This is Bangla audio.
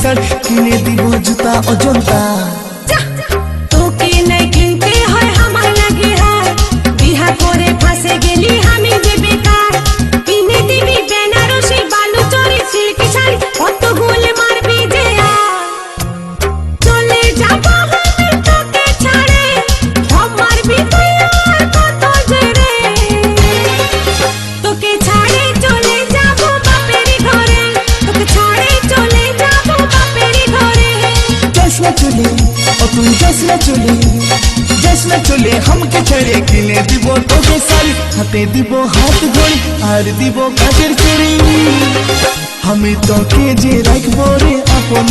শাড়ি কিনে দিব জুতা অজন্তা। তোকে নাই কিনতে হয় আমার লাগে হার, বিহা করে ফাঁসে গেলি আমি যে বেকার। কিনে দিবি বেনারসি বালুচরি সিল্ক শাড়ি, কত গোল মারবি যে আর। চলে যাব আমি তোকে ছাড়ে, ঢপ মারবি তুই আর কত জেরে। তোকে ছাড়ে চলে যাব বাপের ঘরে, তোকে ছাড়ে চলে যাব বাপের ঘরে। যাস না চলে ও তুই যাস না চলে, যাস না চলে हमके ছেড়ে কিনে দিব তোকে শাড়ি, হাতে দিব হাত ঘড়ি আর দিব কাজের চুড়ি। আমি তোকে যে রাখবো রে আপন